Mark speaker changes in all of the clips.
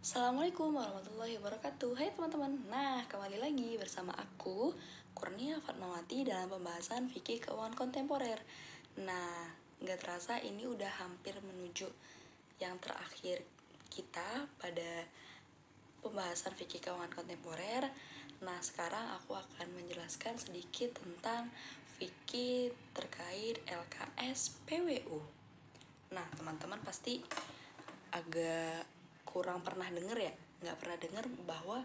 Speaker 1: Assalamualaikum warahmatullahi wabarakatuh. Hai teman-teman. Nah, kembali lagi bersama aku Kurnia Fatmawati dalam pembahasan fikih keuangan kontemporer. Nah, nggak terasa ini udah hampir menuju yang terakhir kita pada pembahasan fikih keuangan kontemporer. Nah, sekarang aku akan menjelaskan sedikit tentang fikih terkait LKS PWU. Nah, teman-teman pasti agak kurang pernah denger ya, nggak pernah denger bahwa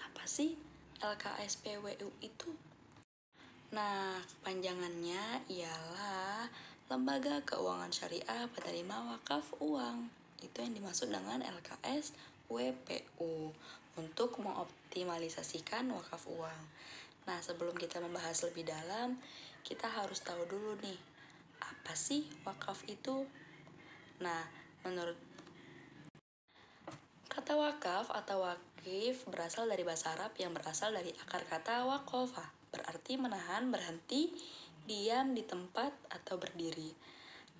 Speaker 1: apa sih LKSPWU itu. Nah, kepanjangannya ialah Lembaga Keuangan Syariah Penerima Wakaf Uang. Itu yang dimaksud dengan LKS WPU untuk mengoptimalisasikan wakaf uang. Nah, sebelum kita membahas lebih dalam, kita harus tahu dulu nih, apa sih wakaf itu? Nah, menurut kata wakaf atau wakif berasal dari bahasa Arab yang berasal dari akar kata wakofa, berarti menahan, berhenti, diam di tempat, atau berdiri.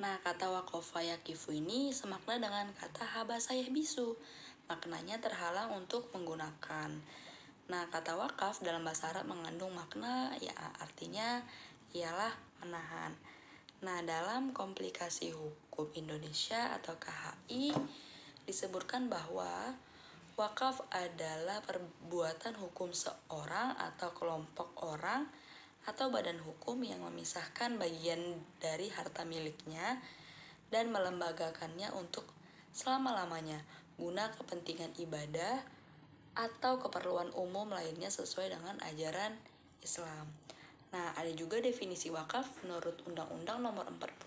Speaker 1: Nah, kata wakofa yakifu ini semakna dengan kata habasa yahbisu, maknanya terhalang untuk menggunakan. Nah, kata wakaf dalam bahasa Arab mengandung makna ya artinya ialah menahan. Nah, dalam komplikasi hukum Indonesia atau KHI disebutkan bahwa wakaf adalah perbuatan hukum seorang atau kelompok orang atau badan hukum yang memisahkan bagian dari harta miliknya dan melembagakannya untuk selama-lamanya guna kepentingan ibadah atau keperluan umum lainnya sesuai dengan ajaran Islam. Nah, ada juga definisi wakaf menurut Undang-Undang Nomor 41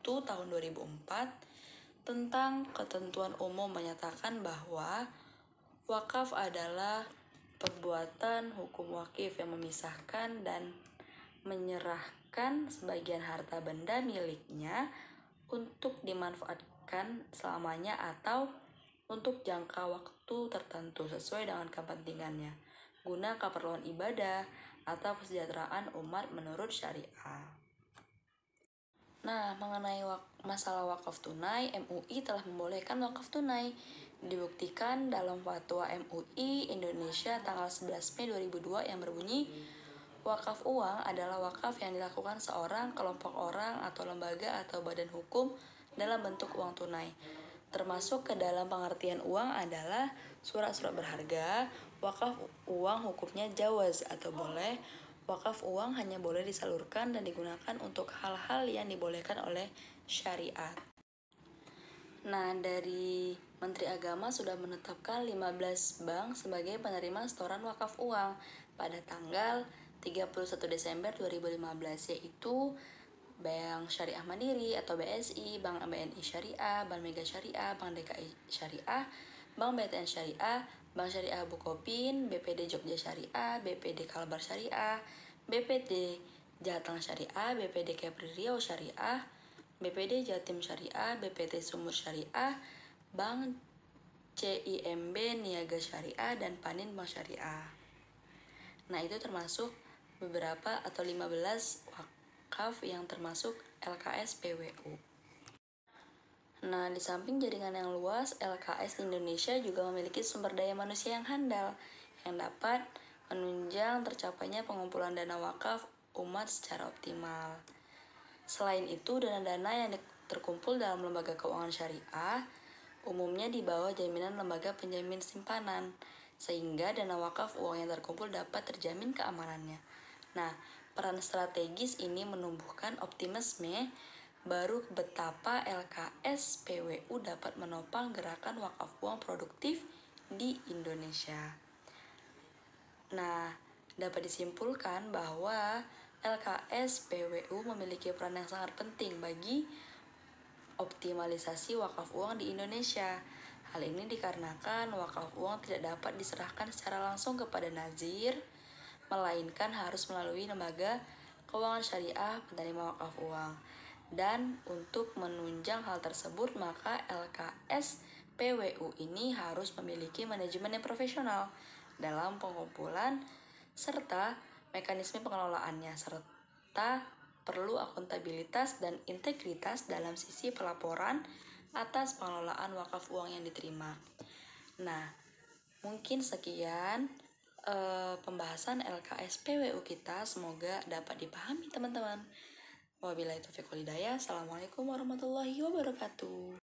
Speaker 1: Tahun 2004 tentang ketentuan umum menyatakan bahwa wakaf adalah perbuatan hukum wakif yang memisahkan dan menyerahkan sebagian harta benda miliknya untuk dimanfaatkan selamanya atau untuk jangka waktu tertentu sesuai dengan kepentingannya guna keperluan ibadah atau kesejahteraan umat menurut syariah. Nah, mengenai masalah wakaf tunai, MUI telah membolehkan wakaf tunai. Dibuktikan dalam fatwa MUI Indonesia tanggal 11 Mei 2002 yang berbunyi, wakaf uang adalah wakaf yang dilakukan seorang, kelompok orang, atau lembaga atau badan hukum dalam bentuk uang tunai. Termasuk ke dalam pengertian uang adalah surat-surat berharga. Wakaf uang hukumnya jawaz atau boleh. Wakaf uang hanya boleh disalurkan dan digunakan untuk hal-hal yang dibolehkan oleh syariat. Nah, dari Menteri Agama sudah menetapkan 15 bank sebagai penerima setoran wakaf uang pada tanggal 31 Desember 2015, yaitu Bank Syariah Mandiri atau BSI, Bank BNI Syariah, Bank Mega Syariah, Bank DKI Syariah, Bank BTN Syariah, Bank Syariah Bukopin, BPD Jogja Syariah, BPD Kalbar Syariah, BPD Jateng Syariah, BPD Kepri Riau Syariah, BPD Jatim Syariah, BPT Sumur Syariah, Bank CIMB Niaga Syariah, dan Panin Bank Syariah. Nah, itu termasuk beberapa atau 15 wakaf yang termasuk LKS PWU. Nah, di samping jaringan yang luas, LKS di Indonesia juga memiliki sumber daya manusia yang handal yang dapat menunjang tercapainya pengumpulan dana wakaf umat secara optimal. Selain itu, dana-dana yang terkumpul dalam lembaga keuangan syariah umumnya di bawah jaminan lembaga penjamin simpanan, sehingga dana wakaf uang yang terkumpul dapat terjamin keamanannya. Nah, peran strategis ini menumbuhkan optimisme baru betapa LKS PWU dapat menopang gerakan wakaf uang produktif di Indonesia. Nah, dapat disimpulkan bahwa LKS PWU memiliki peran yang sangat penting bagi optimalisasi wakaf uang di Indonesia. Hal ini dikarenakan wakaf uang tidak dapat diserahkan secara langsung kepada nazir, melainkan harus melalui lembaga keuangan syariah penerima wakaf uang. Dan untuk menunjang hal tersebut, maka LKS PWU ini harus memiliki manajemen yang profesional dalam pengumpulan serta mekanisme pengelolaannya, serta perlu akuntabilitas dan integritas dalam sisi pelaporan atas pengelolaan wakaf uang yang diterima. Nah, mungkin sekian pembahasan LKS PWU kita, semoga dapat dipahami teman-teman. Wabillahi taufiq wal hidayah. Assalamualaikum warahmatullahi wabarakatuh.